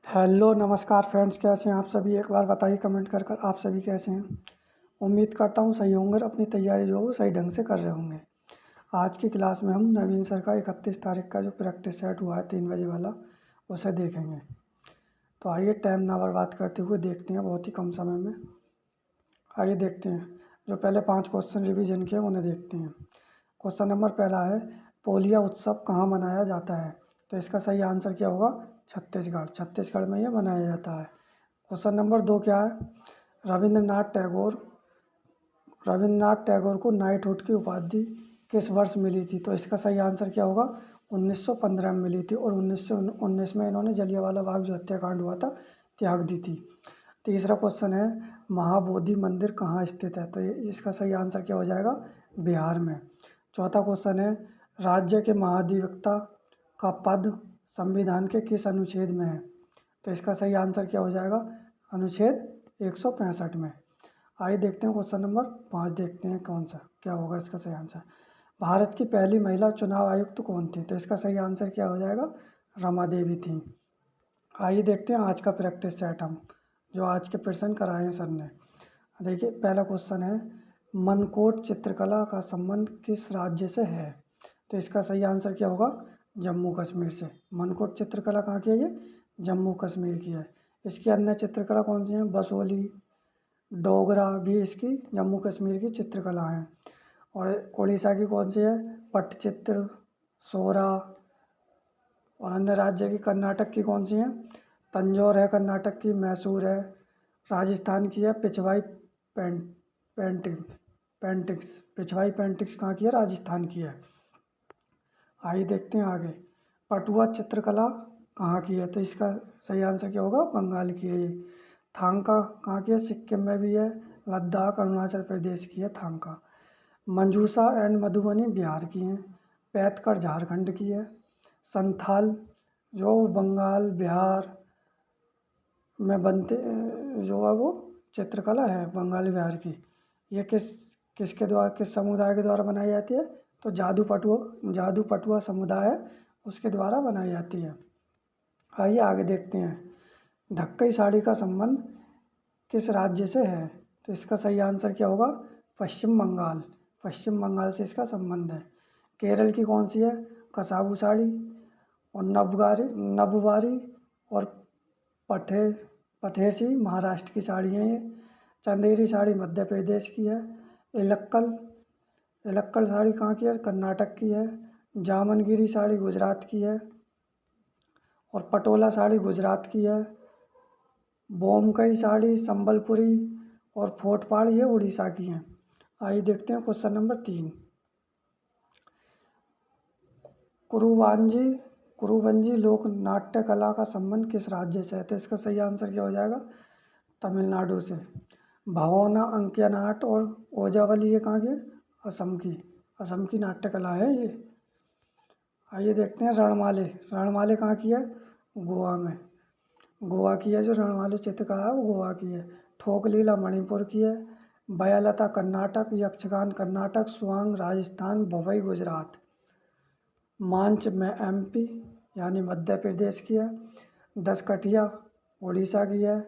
Hello नमस्कार friends, कैसे हैं आप सभी। एक बार बताइए कमेंट कर कर आप सभी कैसे हैं। उम्मीद करता हूँ सही होंगे और अपनी तैयारी जो है वो सही ढंग से कर रहे होंगे। आज की क्लास में हम नवीन सर का 31 तारीख का जो प्रैक्टिस सेट हुआ है 3 बजे वाला, उसे देखेंगे। तो आइए टाइम ना बर्बाद करते हुए देखते हैं बहुत ही कम समय में। आइए देखते हैं। जो पहले 5 क्वेश्चन रिवीजन किए उन्हें देखते हैं। क्वेश्चन नंबर पहला है, पोलिया उत्सव कहाँ मनाया जाता है। तो इसका सही आंसर क्या होगा, छत्तीसगढ़ में यह मनाया जाता है। क्वेश्चन नंबर 2 क्या है, रविन्द्रनाथ टैगोर को नाइटहुड की उपाधि किस वर्ष मिली थी। तो इसका सही आंसर क्या होगा, 1915 में मिली थी और 1919 में इन्होंने जलियांवाला बाग जो हत्याकांड हुआ था त्याग दी थी। तीसरा क्वेश्चन है, महाबोधि मंदिर कहाँ स्थित है। तो इसका सही आंसर क्या हो जाएगा, बिहार में। चौथा क्वेश्चन है, राज्य के महाधिवक्ता का पद संविधान के किस अनुच्छेद में है। तो इसका सही आंसर क्या हो जाएगा, अनुच्छेद 165 में। आइए देखते हैं क्वेश्चन नंबर 5, देखते हैं कौन सा क्या होगा इसका सही आंसर। भारत की पहली महिला चुनाव आयुक्त कौन थी। तो इसका सही आंसर क्या हो जाएगा, रमा देवी थी। आइए देखते हैं आज का प्रैक्टिस सेट हम जो आज के प्रश्न कराए हैं सर ने। देखिए पहला क्वेश्चन है, मनकोट चित्रकला का संबंध किस राज्य से है। तो इसका सही आंसर क्या होगा, जम्मू कश्मीर से। मनकोट चित्रकला कहाँ की है, ये जम्मू कश्मीर की है। इसकी अन्य चित्रकला कौन सी हैं, बसोली, डोगरा भी इसकी जम्मू कश्मीर की चित्रकला है। और उड़ीसा की कौन सी है, पट्टचित्र, सोरा। और अन्य राज्य की कर्नाटक की कौन सी है, तंजौर है कर्नाटक की, मैसूर है। राजस्थान की है पिछवाई पेंटिंग पेंटिक्स पिछवाई पेंटिक्स कहाँ की है, राजस्थान की है। आइए देखते हैं आगे, पटुआ चित्रकला कहाँ की है। तो इसका सही आंसर क्या होगा, बंगाल की है ये। थांका कहाँ की है, सिक्किम में भी है। लद्दाख अरुणाचल प्रदेश की है थांका। मंजूसा एंड मधुबनी बिहार की हैं। पैतकर झारखंड की है। संथाल जो बंगाल बिहार में बनते जो है वो चित्रकला है बंगाली बिहार की। ये किसके द्वारा, किस समुदाय के द्वारा बनाई जाती है। तो जादू पटुआ समुदाय है उसके द्वारा बनाई जाती है। आइए आगे देखते हैं, ढक्कई साड़ी का संबंध किस राज्य से है। तो इसका सही आंसर क्या होगा, पश्चिम बंगाल से इसका संबंध है। केरल की कौन सी है, कसाबू साड़ी। और नबवारी और पठे पठेसी महाराष्ट्र की साड़ी है ये। चंदेरी साड़ी मध्य प्रदेश की है। इलक्कल इलक्कल साड़ी कहाँ की है, कर्नाटक की है। जामनगिरी साड़ी गुजरात की है। और पटोला साड़ी गुजरात की है। बोमकई साड़ी संबलपुरी और फोटपाड़ ये उड़ीसा की हैं। आइए देखते हैं क्वेश्चन नंबर 3, कुरुवंजी लोक नाट्य कला का संबंध किस राज्य से है। तो इसका सही आंसर क्या हो जाएगा, तमिलनाडु से। भवोना अंकिया नाट और ओजावली ये कहाँ की, असम की नाट्य कला है ये। आइए देखते हैं रणमाले कहाँ की है, गोवा की है। जो रणमाले चित्रकला है वो गोवा की है। ठोकलीला मणिपुर की है। बयालता कर्नाटक, यक्षगान कर्नाटक, स्वांग राजस्थान, भवई गुजरात। मांच में एमपी यानी मध्य प्रदेश की है। दसकठिया उड़ीसा की है।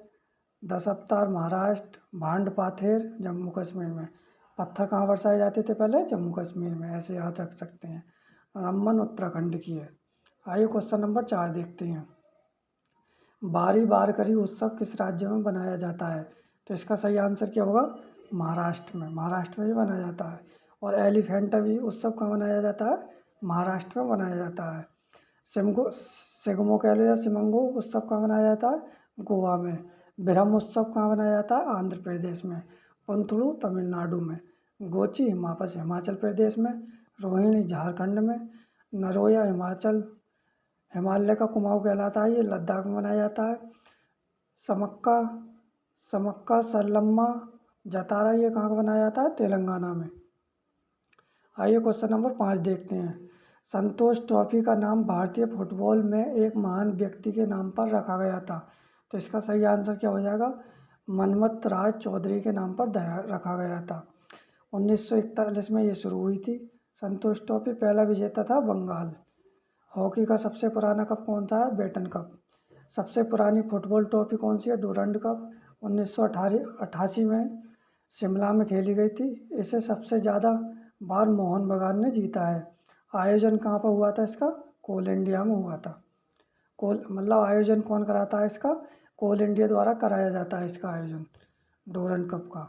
दस अवतार महाराष्ट्र, भांड पाथेर जम्मू कश्मीर में। पत्थर कहाँ बरसाए जाते थे पहले, जम्मू कश्मीर में, ऐसे याद रख सकते हैं। रम्मन उत्तराखंड की है। आइए क्वेश्चन नंबर 4 देखते हैं, बारी बारकरी उत्सव किस राज्य में बनाया जाता है। तो इसका सही आंसर क्या होगा, महाराष्ट्र में ही बनाया जाता है। और एलिफेंटा भी उत्सव कहाँ मनाया जाता है, महाराष्ट्र में बनाया जाता है। सिगमो कह लो या सिमंगो उत्सव कहाँ मनाया जाता है, गोवा में। ब्रह्म उत्सव कहाँ मनाया जाता है, आंध्र प्रदेश में। पंथुलू तमिलनाडु में। गोची हिमाचल प्रदेश में। रोहिणी झारखंड में। नरोया हिमालय का कुमाऊँ कहलाता है, ये लद्दाख में मनाया जाता है। समक्का समक्का सरलम्मा जतारा ये कहाँ बनाया जाता है, तेलंगाना में। आइए क्वेश्चन नंबर 5 देखते हैं, संतोष ट्रॉफी का नाम भारतीय फुटबॉल में एक महान व्यक्ति के नाम पर रखा गया था। तो इसका सही आंसर क्या हो जाएगा, मनमथ राज चौधरी के नाम पर रखा गया था। 1941 में ये शुरू हुई थी। संतोष ट्रॉफी पहला विजेता था बंगाल। हॉकी का सबसे पुराना कप कौन सा है, बेटन कप। सबसे पुरानी फुटबॉल ट्रॉफी कौन सी है? डूरंड कप 1988 में शिमला में खेली गई थी। इसे सबसे ज़्यादा बार मोहन बगान ने जीता है। आयोजन कहाँ पर हुआ था इसका? कोल इंडिया में हुआ था। कोल मतलब आयोजन कौन कराता है इसका? कोल इंडिया द्वारा कराया जाता है इसका आयोजन डूरंड कप का।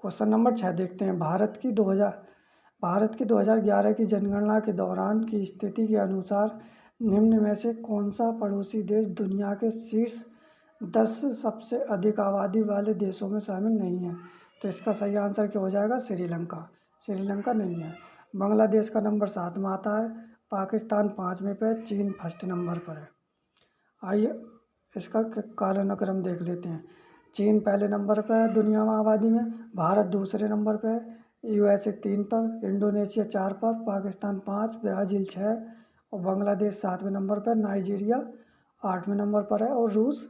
क्वेश्चन नंबर 6 देखते हैं। भारत की 2011 की जनगणना के दौरान की स्थिति के अनुसार निम्न में से कौन सा पड़ोसी देश दुनिया के शीर्ष 10 सबसे अधिक आबादी वाले देशों में शामिल नहीं है? तो इसका सही आंसर क्या हो जाएगा? श्रीलंका। श्रीलंका नहीं है। बांग्लादेश का नंबर 7 में आता है, पाकिस्तान 5वें पे, चीन फर्स्ट नंबर पर है। आइए इसका कालानुक्रम देख लेते हैं। चीन पहले नंबर पर है दुनिया में आबादी में, भारत दूसरे नंबर पर है, यूएसए 3 पर, इंडोनेशिया 4 पर, पाकिस्तान 5, ब्राज़ील 6 और बांग्लादेश 7वें नंबर पर, नाइजीरिया 8वें नंबर पर है और रूस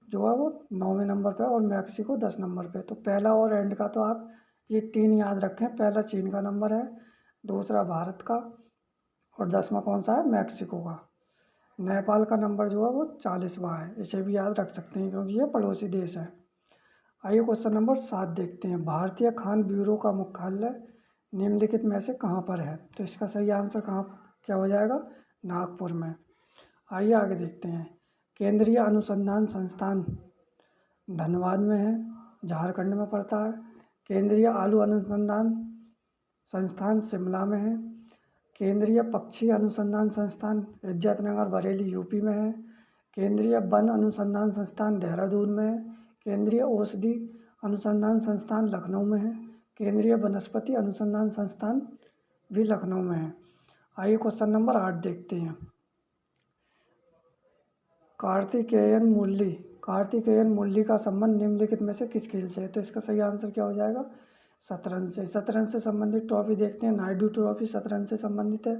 जो है वो 9वें नंबर पर और मैक्सिको 10 नंबर पर। तो पहला और एंड का तो आप ये 3 याद रखें। पहला चीन का नंबर है, दूसरा भारत का और 10वां कौन सा है? मैक्सिको का। नेपाल का नंबर जो है वो 40वां है। इसे भी याद रख सकते हैं क्योंकि ये पड़ोसी देश है। आइए क्वेश्चन नंबर 7 देखते हैं। भारतीय खान ब्यूरो का मुख्यालय निम्नलिखित में से कहाँ पर है? तो इसका सही आंसर क्या हो जाएगा? नागपुर में। आइए आगे देखते हैं। केंद्रीय अनुसंधान संस्थान धनबाद में है, झारखंड में पड़ता है। केंद्रीय आलू अनुसंधान संस्थान शिमला में है। केंद्रीय पक्षी अनुसंधान संस्थान इज्जतनगर बरेली यूपी में है। केंद्रीय वन अनुसंधान संस्थान देहरादून में है। केंद्रीय औषधि अनुसंधान संस्थान लखनऊ में है। केंद्रीय वनस्पति अनुसंधान संस्थान भी लखनऊ में है। आइए क्वेश्चन नंबर 8 देखते हैं। कार्तिकेयन मुरली का संबंध निम्नलिखित में से किस खेल से है? तो इसका सही आंसर क्या हो जाएगा? शतरंज से। शतरंज से संबंधित ट्रॉफी देखते हैं। नायडू ट्रॉफी शतरंज से संबंधित है।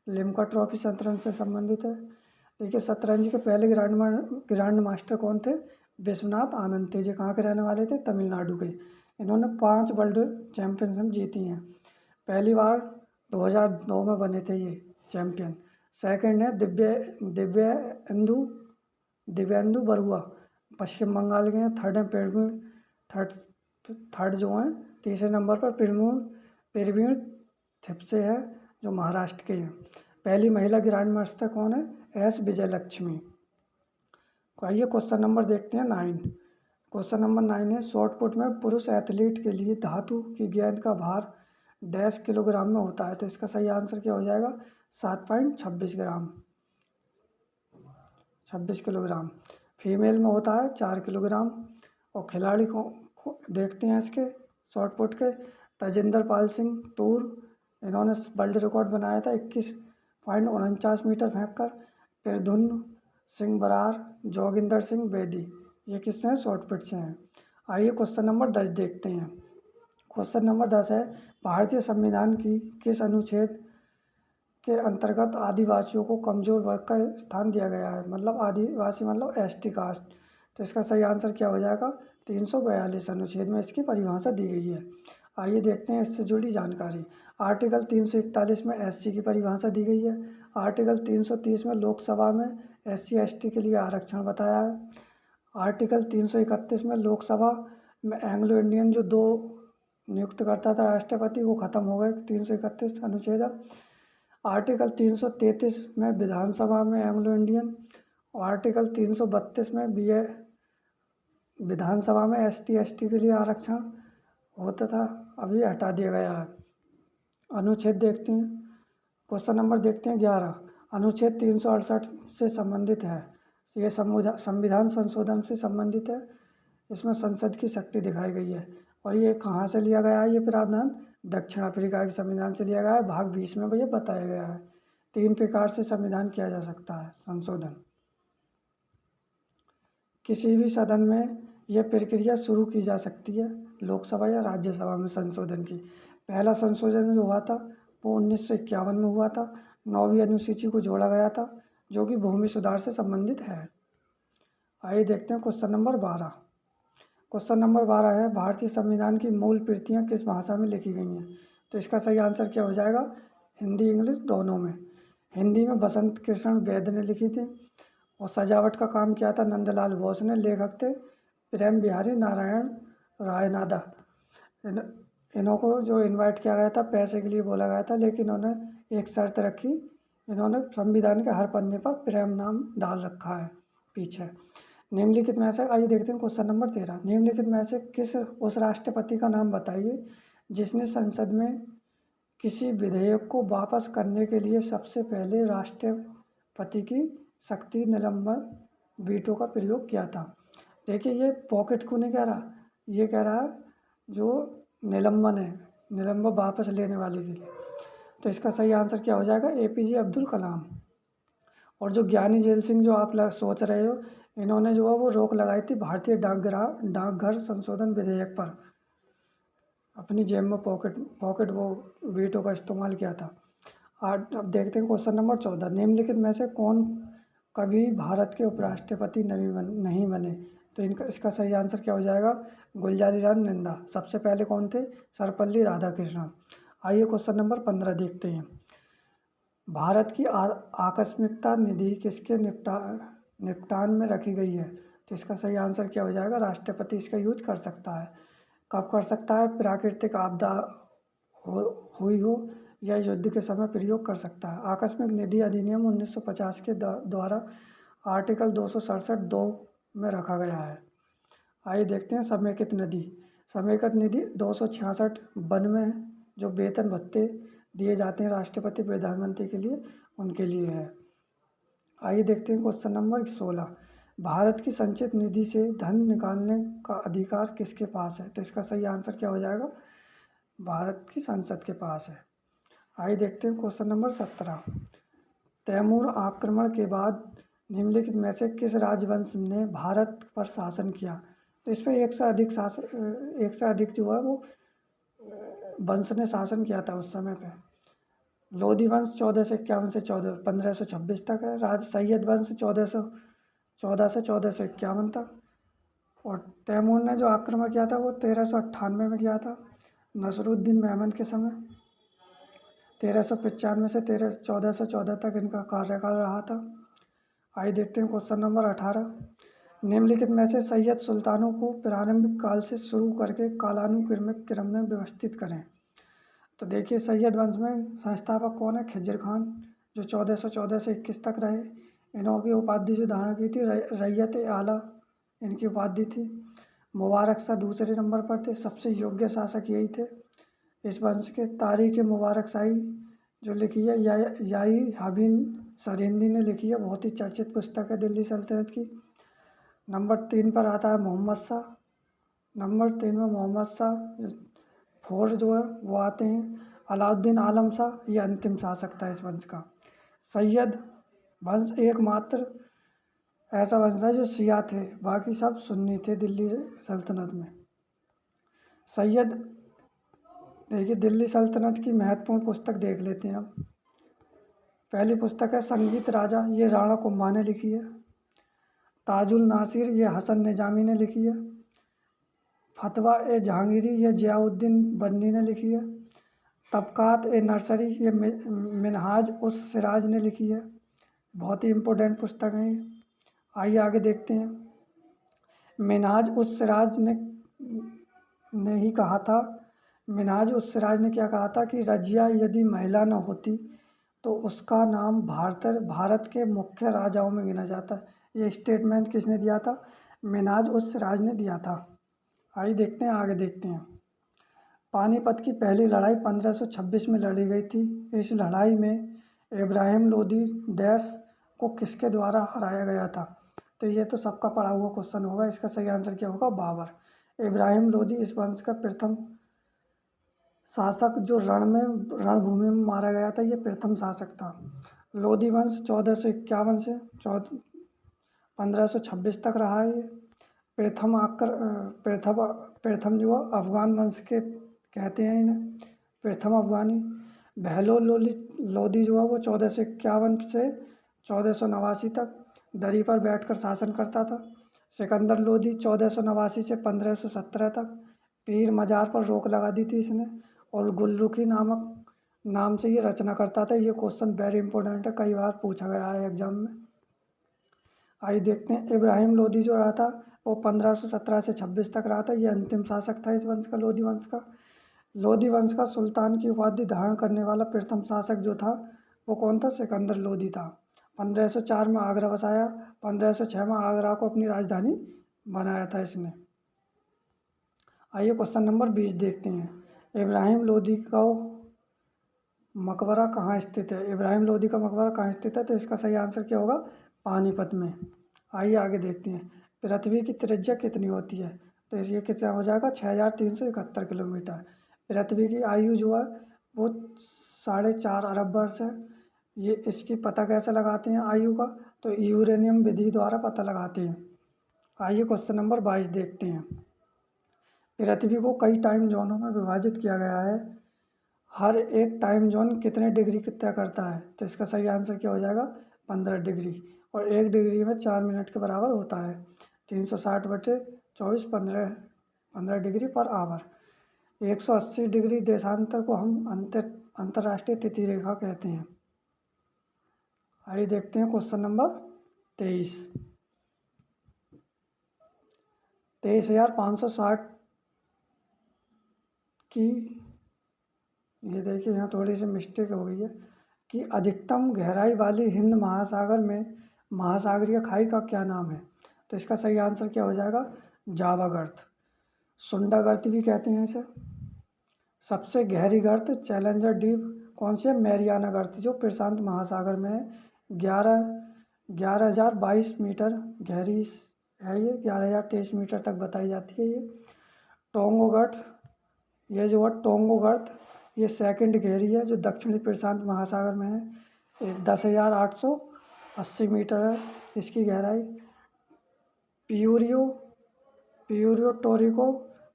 लिम्का ट्रॉफी शतरंज से संबंधित है। देखिए शतरंज के पहले ग्रैंड मास्टर कौन थे? विश्वनाथ आनंद थे, जो कहाँ के रहने वाले थे? तमिलनाडु के। इन्होंने 5 वर्ल्ड चैम्पियनशिप जीती हैं। पहली बार 2002 में बने थे ये चैम्पियन। सेकंड है दिव्येंदु बरुआ, पश्चिम बंगाल के हैं। थर्ड है थर्ड जो हैं तीसरे नंबर पर प्रवीण थिपसे है, जो महाराष्ट्र के हैं। पहली महिला ग्रैंड मास्टर कौन है? एस विजयलक्ष्मी। आइए क्वेश्चन नंबर देखते हैं 9। क्वेश्चन नंबर 9 है। शॉटपुट में पुरुष एथलीट के लिए धातु की गेंद का भार 10 किलोग्राम में होता है। तो इसका सही आंसर क्या हो जाएगा? 7.26 ग्राम, 26 किलोग्राम। फीमेल में होता है 4 किलोग्राम। और खिलाड़ी को देखते हैं इसके शॉटपुट के। तजिंदर पाल सिंह तूर, इन्होंने वर्ल्ड रिकॉर्ड बनाया था 21.49 मीटर फेंककर। प्रद्युम्न सिंह बरार, जोगिंदर सिंह बेदी, ये किससे हैं? शॉटपुट से हैं। आइए क्वेश्चन नंबर 10 देखते हैं। क्वेश्चन नंबर 10 है। भारतीय संविधान की किस अनुच्छेद के अंतर्गत आदिवासियों को कमजोर वर्ग का स्थान दिया गया है? मतलब आदिवासी मतलब एसटी कास्ट। तो इसका सही आंसर क्या हो जाएगा? 342 अनुच्छेद में इसकी परिभाषा दी गई है। आइए देखते हैं इससे जुड़ी जानकारी। आर्टिकल 341 में एससी की परिभाषा दी गई है। आर्टिकल 330 में लोकसभा में एससी एसटी के लिए आरक्षण बताया है। आर्टिकल 331 में लोकसभा में एंग्लो इंडियन जो 2 नियुक्त करता था राष्ट्रपति, वो खत्म हो गए। 331 अनुच्छेद। आर्टिकल 333 में विधानसभा में एंग्लो इंडियन और आर्टिकल 332 में विधानसभा में एसटी एसटी के लिए आरक्षण होता था, अभी हटा दिया गया है। अनुच्छेद देखते हैं। क्वेश्चन नंबर देखते हैं 11। अनुच्छेद 368 से संबंधित है। ये संविधान संशोधन से संबंधित है। इसमें संसद की शक्ति दिखाई गई है। और ये कहाँ से लिया गया है? ये प्रावधान दक्षिण अफ्रीका के संविधान से लिया गया है। भाग 20 में भैया बताया गया है 3 प्रकार से संविधान किया जा सकता है संशोधन। किसी भी सदन में यह प्रक्रिया शुरू की जा सकती है, लोकसभा या राज्यसभा में संशोधन की। पहला संशोधन जो हुआ था वो 1951 में हुआ था। 9वीं अनुसूची को जोड़ा गया था, जो कि भूमि सुधार से संबंधित है। आइए देखते हैं क्वेश्चन नंबर 12। क्वेश्चन नंबर 12 है। भारतीय संविधान की मूल प्रतियां किस भाषा में लिखी गई हैं? तो इसका सही आंसर क्या हो जाएगा? हिंदी इंग्लिश दोनों में। हिंदी में बसंत कृष्ण वैद्य ने लिखी थी और सजावट का काम किया था नंदलाल बोस ने। लेखक थे प्रेम बिहारी नारायण रायनादा। इन इन्हों को जो इनवाइट किया गया था पैसे के लिए बोला गया था, लेकिन इन्होंने एक शर्त रखी, इन्होंने संविधान के हर पन्ने पर प्रेम नाम डाल रखा है पीछे। निम्नलिखित में से, आइए देखते हैं क्वेश्चन नंबर 13। निम्नलिखित में से किस उस राष्ट्रपति का नाम बताइए जिसने संसद में किसी विधेयक को वापस करने के लिए सबसे पहले राष्ट्रपति की शक्ति निलंबन वीटो का प्रयोग किया था। देखिए ये पॉकेट को नहीं कह रहा, ये कह रहा है जो निलंबन है, निलंबन वापस लेने वाले के लिए। तो इसका सही आंसर क्या हो जाएगा? APJ अब्दुल कलाम। और जो ज्ञानी जेल सिंह जो आप सोच रहे हो, इन्होंने जो है वो रोक लगाई थी भारतीय डाकघर संशोधन विधेयक पर, अपनी जेब में पॉकेट वो वीटो का इस्तेमाल किया था। अब देखते हैं क्वेश्चन नंबर 14। निम्नलिखित में से कौन कभी भारत के उपराष्ट्रपति नहीं बने? तो इसका सही आंसर क्या हो जाएगा? गुलजारी लाल नंदा। सबसे पहले कौन थे? सर्वपल्ली राधाकृष्णन। आइए क्वेश्चन नंबर 15 देखते हैं। भारत की आकस्मिकता निधि किसके निपटान में रखी गई है? तो इसका सही आंसर क्या हो जाएगा? राष्ट्रपति इसका यूज कर सकता है। कब कर सकता है? प्राकृतिक आपदा हुई हो या युद्ध के समय प्रयोग कर सकता है। आकस्मिक निधि अधिनियम 1950 के द्वारा आर्टिकल 267(2) में रखा गया है। आइए देखते हैं समेकित निधि। समेकित निधि 266 वन में जो वेतन भत्ते दिए जाते हैं राष्ट्रपति प्रधानमंत्री के लिए, उनके लिए है। आइए देखते हैं क्वेश्चन नंबर 16। भारत की संचित निधि से धन निकालने का अधिकार किसके पास है? तो इसका सही आंसर क्या हो जाएगा? भारत की संसद के पास है। आइए देखते हैं क्वेश्चन नंबर 17। तैमूर आक्रमण के बाद निम्नलिखित में से किस राजवंश ने भारत पर शासन किया? तो इस पर एक से अधिक जो है वो वंश ने शासन किया था उस समय पे। लोधी वंश 1451 से 1526 तक है। सैयद वंश 1414 से 1451 तक। और तैमूर ने जो आक्रमण किया था वो 1398 में किया था, नसरुद्दीन मेमन के समय। 1395 से 1414 तक इनका कार्यकाल रहा था। आइए देखते हैं क्वेश्चन नंबर 18। निम्नलिखित में से सैयद सुल्तानों को प्रारंभिक काल से शुरू करके कालानुक्रमिक क्रम में व्यवस्थित करें। तो देखिए सैयद वंश में संस्थापक कौन है? खिज़र खान, जो 1414 से 21 तक रहे। इन्हों की उपाधि जो धारण की थी रैयत आला, इनकी उपाधि थी। मुबारक शाह दूसरे नंबर पर थे, सबसे योग्य शासक यही थे इस वंश के। तारीख मुबारक शाही जो लिखी है याई हबीन सरिंदी ने लिखी है, बहुत ही चर्चित पुस्तक है दिल्ली सल्तनत की। नंबर 3 पर आता है मोहम्मद शाह। नंबर 3 में मोहम्मद शाह। 4 जो है वो आते हैं अलाउद्दीन आलम शाह, ये अंतिम शासक था इस वंश का। सैयद वंश एकमात्र ऐसा वंश था जो शिया थे, बाकी सब सुन्नी थे दिल्ली सल्तनत में। सैयद देखिए दिल्ली सल्तनत की महत्वपूर्ण पुस्तक देख लेते हैं अब। पहली पुस्तक है संगीत राजा, ये राणा कुंभा ने लिखी है। ताजुल नासिर, ये हसन निजामी ने लिखी है। फतवा ए जहांगीरी, ये जियाउद्दीन बन्नी ने लिखी है। तबकात ए नर्सरी, ये मिनहाज उस सिराज ने लिखी है। बहुत ही इम्पोर्टेंट पुस्तक है ये। आइए आगे देखते हैं। मिनहाज उस सिराज ने ही कहा था, मिनहाज उस सिराज ने क्या कहा था कि रजिया यदि महिला न होती तो उसका नाम भारत के मुख्य राजाओं में गिना जाता। ये स्टेटमेंट किसने दिया था? मिनहाज उस सिराज ने दिया था। आइए देखते हैं, आगे देखते हैं। पानीपत की पहली लड़ाई 1526 में लड़ी गई थी। इस लड़ाई में इब्राहिम लोदी डैश को किसके द्वारा हराया गया था? तो ये तो सबका पढ़ा हुआ क्वेश्चन होगा। इसका सही आंसर क्या होगा? बाबर। इब्राहिम लोदी इस वंश का प्रथम शासक जो रणभूमि में मारा गया था, ये प्रथम शासक था। लोधी वंश 1451 से 1526 तक रहा है। ये प्रथम जो अफगान वंश के कहते हैं इन्हें, प्रथम अफगानी। बहलोल लोधी जो है वो 1451 से 1489 तक दरी पर बैठकर शासन करता था। सिकंदर लोधी 1489 से 1517 तक पीर मजार पर रोक लगा दी थी इसने। और गुलरुखी नामक नाम से ये रचना करता था। ये क्वेश्चन वेरी इंपॉर्टेंट है, कई बार पूछा गया है एग्जाम में। आइए देखते हैं। इब्राहिम लोदी जो रहा था वो 1517 से 26 तक रहा था। ये अंतिम शासक था इस वंश का, लोदी वंश का। लोदी वंश का सुल्तान की उपाधि धारण करने वाला प्रथम शासक जो था वो कौन था? सिकंदर लोदी था। 1504 में आगरा बसाया। 1506 में आगरा को अपनी राजधानी बनाया था इसने। आइए क्वेश्चन नंबर 20 देखते हैं। इब्राहिम लोदी का मकबरा कहाँ स्थित है? इब्राहिम लोदी का मकबरा कहाँ स्थित है? तो इसका सही आंसर क्या होगा? पानीपत में। आइए आगे देखते हैं। पृथ्वी की त्रिज्या कितनी होती है? तो ये कितना हो जाएगा? 6371 किलोमीटर। पृथ्वी की आयु जो है वो 4.5 अरब वर्ष है। ये इसकी पता कैसे लगाते हैं आयु का? तो यूरेनियम विधि द्वारा पता लगाते हैं। आइए क्वेश्चन नंबर 22 देखते हैं। पृथ्वी को कई टाइम जोनों में विभाजित किया गया है। हर एक टाइम जोन कितने डिग्री की तय करता है? तो इसका सही आंसर क्या हो जाएगा? 15 डिग्री। और 1 डिग्री में 4 मिनट के बराबर होता है। 360/24 15 डिग्री पर आवर। 180 डिग्री देशांतर को हम अंतर्राष्ट्रीय तिथि रेखा कहते हैं। आइए देखते हैं क्वेश्चन नंबर 23। 23,560 की, ये देखिए यहाँ थोड़ी सी मिस्टेक हो गई है, कि अधिकतम गहराई वाली हिंद महासागर में महासागरीय खाई का क्या नाम है? तो इसका सही आंसर क्या हो जाएगा? जावा गर्त। सुंडा गर्त भी कहते हैं इसे। सबसे गहरी गर्त चैलेंजर डीप कौन सी है? मैरियाना गर्त, जो प्रशांत महासागर में है। 11,022 मीटर गहरी है ये। 11,023 मीटर तक बताई जाती है ये। टोंगो गर्त, ये जो है टोंगो गर्त, ये सेकंड गहरी है जो दक्षिणी प्रशांत महासागर में है। 10,880 मीटर है इसकी गहराई। प्यूरियो टोरिको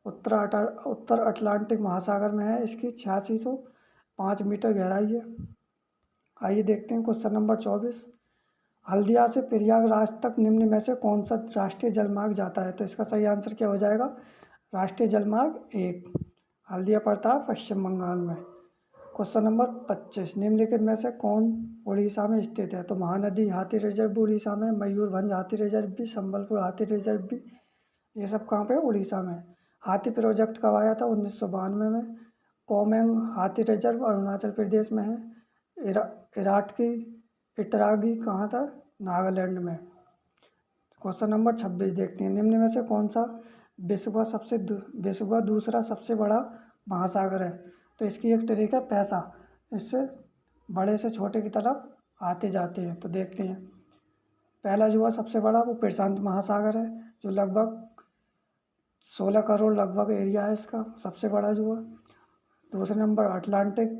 उत्तर अटलांटिक महासागर में है। इसकी 8605 मीटर गहराई है। आइए देखते हैं क्वेश्चन नंबर 24। हल्दिया से प्रयागराज तक निम्न में से कौन सा राष्ट्रीय जलमार्ग जाता है? तो इसका सही आंसर क्या हो जाएगा? राष्ट्रीय जलमार्ग 1 हल्दिया पड़ता है पश्चिम बंगाल में। Question number 25। निम्नलिखित में से कौन उड़ीसा में स्थित है? तो महानदी हाथी रिजर्व भी उड़ीसा में, मयूरभंज हाथी रिजर्व भी, संबलपुर हाथी रिजर्व भी, ये सब कहाँ पे? उड़ीसा में। हाथी प्रोजेक्ट कब आया था? 1992 में। कोमेंग हाथी रिजर्व अरुणाचल प्रदेश में है। इटरागी कहाँ था? नागालैंड में। क्वेश्चन नंबर 26 देखते हैं। निम्न में से कौन सा विश्व का दूसरा सबसे बड़ा महासागर है? तो इसकी एक ट्रिक है पैसा, इससे बड़े से छोटे की तरफ आते जाते हैं। तो देखते हैं। पहला जो है सबसे बड़ा वो प्रशांत महासागर है, जो लगभग 16 करोड़ लगभग एरिया है इसका, सबसे बड़ा जो है। दूसरे नंबर अटलांटिक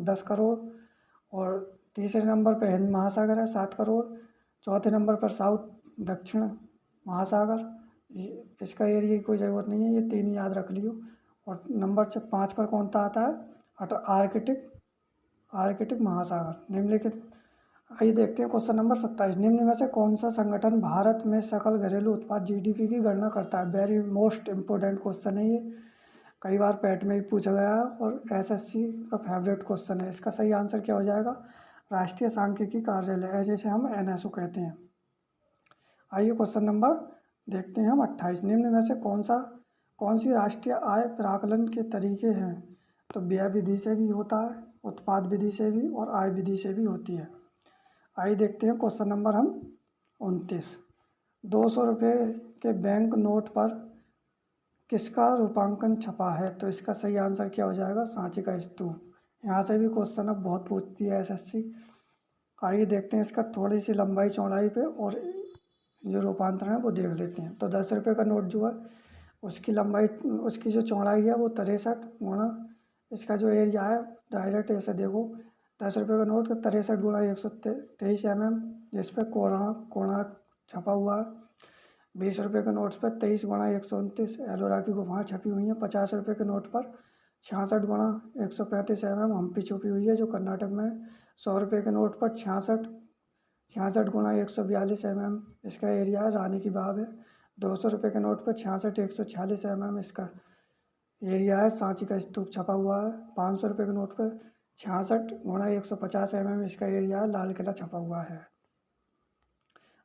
10 करोड़। और तीसरे नंबर पर हिंद महासागर है 7 करोड़। चौथे नंबर पर साउथ दक्षिण महासागर, इसका एरिया की कोई ज़रूरत नहीं है, ये 3 याद रख लियो। और नंबर 5 पर कौन सा आता है? आर्कटिक महासागर। निम्नलिखित, आइए देखते हैं क्वेश्चन नंबर 27। निम्न में से कौन सा संगठन भारत में सकल घरेलू उत्पाद जीडीपी की गणना करता है? वेरी मोस्ट इम्पोर्टेंट क्वेश्चन है ये, कई बार पैट में भी पूछा गया है और एसएससी का फेवरेट क्वेश्चन है। इसका सही आंसर क्या हो जाएगा? राष्ट्रीय सांख्यिकी कार्यालय है, जैसे हम एनएसओ कहते हैं। आइए क्वेश्चन नंबर देखते हैं हम 28। निम्न में से कौन सी राष्ट्रीय आय प्राकलन के तरीके हैं? तो व्यय विधि से भी होता है, उत्पाद विधि से भी, और आय विधि से भी होती है। आइए देखते हैं क्वेश्चन नंबर हम 29। 200 रुपये के बैंक नोट पर किसका रूपांकन छपा है? तो इसका सही आंसर क्या हो जाएगा? सांची का स्तूप। यहाँ से भी क्वेश्चन अब बहुत पूछती है एसएससी। आइए देखते हैं इसका थोड़ी सी लंबाई चौड़ाई पे और जो रूपांतरण है वो देख लेते हैं। तो 10 रुपये का नोट जो है उसकी लंबाई, उसकी जो चौड़ाई है वो 63 गुणा इसका जो एरिया है, डायरेक्ट ऐसे देखो, 10 रुपये का नोट 63 गुणा 123 mm, जिस पर कोणार्क छपा हुआ है। 20 रुपये के नोट्स पर 23 गुणा 129 एलोरा की गुफाएँ छपी हुई हैं। 50 रुपये के नोट पर 66 गुणा 135 mm हम्पी छपी हुई है, जो कर्नाटक में है। 100 रुपये के नोट पर 66 गुणा 142 mm इसका एरिया है, रानी की बाग है। 200 रुपये के नोट पर 66 146 mm इसका एरिया है, सांची का स्तूप छपा हुआ है। 500 रुपये के नोट पर 66 गुणा 150 mm इसका एरिया है, लाल किला छपा हुआ है।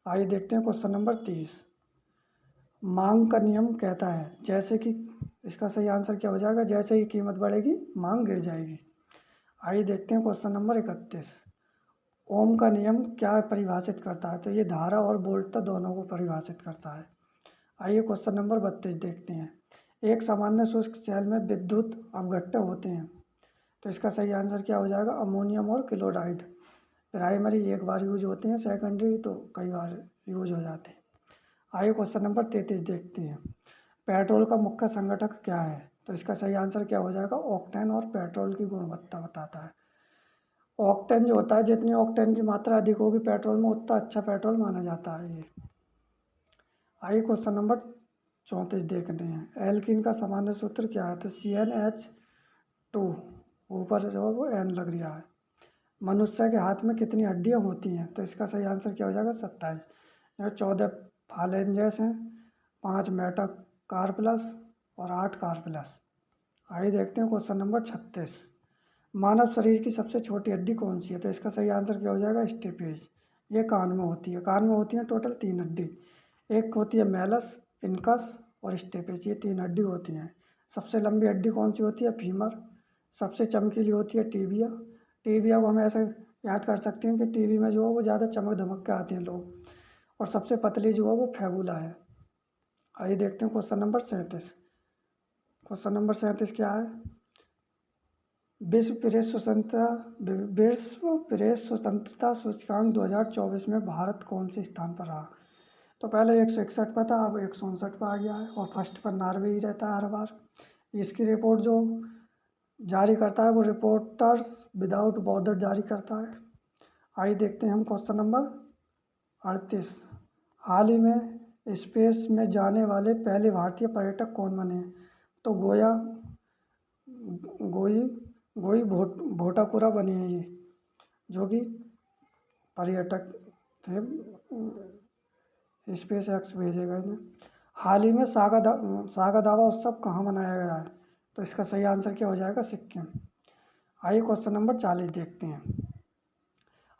आइए देखते हैं क्वेश्चन नंबर 30। मांग का नियम कहता है जैसे कि, इसका सही आंसर क्या हो जाएगा, जैसे ही कीमत बढ़ेगी मांग गिर जाएगी। आइए देखते हैं क्वेश्चन नंबर 31। ओम का नियम क्या परिभाषित करता है, तो ये धारा और वोल्टता दोनों को परिभाषित करता है। आइए क्वेश्चन नंबर 32 देखते हैं। एक सामान्य शुष्क सेल में विद्युत अपघट्य होते हैं, तो इसका सही आंसर क्या हो जाएगा, अमोनियम और क्लोराइड। प्राइमरी एक बार यूज होते हैं, सेकेंडरी तो कई बार यूज हो जाते हैं। आइए क्वेश्चन नंबर 33 देखते हैं। पेट्रोल का मुख्य संघटक क्या है, तो इसका सही आंसर क्या हो जाएगा, ऑक्टेन और पेट्रोल की गुणवत्ता बताता है। ऑक्टेन जो होता है, जितनी ऑक्टेन की मात्रा अधिक होगी पेट्रोल में उतना अच्छा पेट्रोल माना जाता है ये। आइए क्वेश्चन नंबर 34 देखते हैं। एल्कीन का सामान्य सूत्र क्या है, तो CnH2, ऊपर जो है वो N लग रहा है। मनुष्य के हाथ में कितनी हड्डियां होती हैं, तो इसका सही आंसर क्या हो जाएगा, 27। यहाँ 14 फालेंजेस हैं, 5 मेटाकार्पलस और 8 कार्पलस। आइए देखते हैं क्वेश्चन नंबर 36। मानव शरीर की सबसे छोटी हड्डी कौन सी है, तो इसका सही आंसर क्या हो जाएगा, स्टेपेज। ये कान में होती है। कान में होती है टोटल 3 हड्डी, एक होती है मेलस, इनकस और स्टेपेज, ये 3 हड्डी होती हैं। सबसे लंबी हड्डी कौन सी होती है, फीमर। सबसे चमकीली होती है टीबिया। टीबिया को हम ऐसे याद कर सकते हैं कि टीबी में जो है वो ज़्यादा चमक धमक के आते हैं लोग। और सबसे पतली जो है वो फैबुला है। आइए देखते हैं क्वेश्चन नंबर 37। क्वेश्चन नंबर 37 क्या है, विश्व प्रेस स्वतंत्रता सूचकांक 2024 में भारत कौन से स्थान पर रहा, तो पहले 161 पर था, अब 159 पर आ गया है। और फर्स्ट पर नॉर्वे ही रहता है हर बार। इसकी रिपोर्ट जो जारी करता है वो रिपोर्टर्स विदाउट बॉर्डर जारी करता है। आइए देखते हैं हम क्वेश्चन नंबर 38। हाल ही में स्पेस में जाने वाले पहले भारतीय पर्यटक कौन बने, तो गोई गोई भोटाकुरा बने हैं ये, जो कि पर्यटक थे, स्पेस एक्स भेजेगा इन्हें। हाल ही में सागा दावा उत्सव कहाँ मनाया गया है, तो इसका सही आंसर क्या हो जाएगा, सिक्किम। आइए क्वेश्चन नंबर 40 देखते हैं।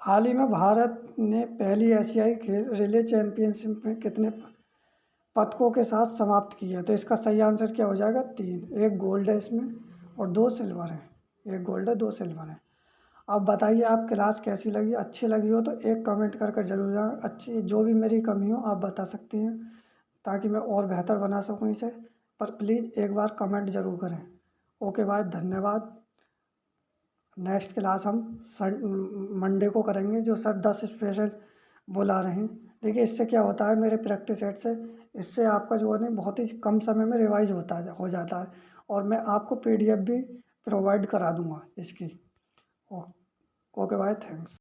हाल ही में भारत ने पहली एशियाई खेल रिले चैंपियनशिप में कितने पदकों के साथ समाप्त किया है, तो इसका सही आंसर क्या हो जाएगा, 3। एक गोल्ड है इसमें और 2 सिल्वर हैं। एक गोल्ड है, 2 सिल्वर हैं। अब बताइए आप क्लास कैसी लगी, अच्छी लगी हो तो एक कमेंट करके ज़रूर जाएं। अच्छी जो भी मेरी कमी हो आप बता सकती हैं, ताकि मैं और बेहतर बना सकूं इसे। पर प्लीज़ एक बार कमेंट ज़रूर करें। ओके बाय, धन्यवाद। नेक्स्ट क्लास हम मंडे को करेंगे, जो सर 10 स्पेशल बुला रहे हैं। देखिए इससे क्या होता है, मेरे प्रैक्टिस सेट से इससे आपका जो है ना बहुत ही कम समय में रिवाइज हो जाता है। और मैं आपको PDF भी प्रोवाइड करा दूंगा इसकी। Okay bye, thanks.